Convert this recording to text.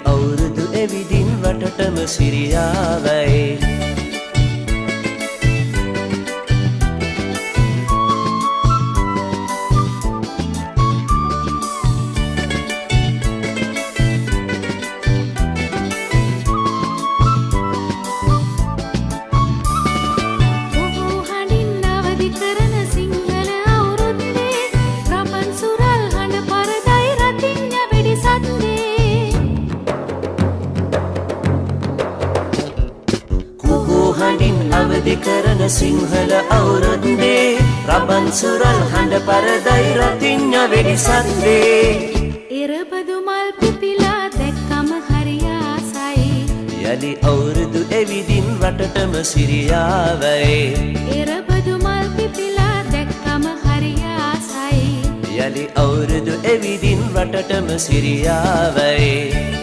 අවුරුදු එවිදින් වටටම සිරියාවයි අවදි කරන සිංහල අවුරුද්දේ රබන් සුරල් හඬ පරදයි රතිඤ්ඤ වෙඩි සද්දේ ඉරබදු මල් පිපිලා දැක්කම හරි ආසයි යලි අවුරුදු එවිදින් වටටම සිරියාවයි ඉරබදු මල් පිපිලා දැක්කම හරි ආසයි යලි අවුරුදු එවිදින් වටටම සිරියාවයි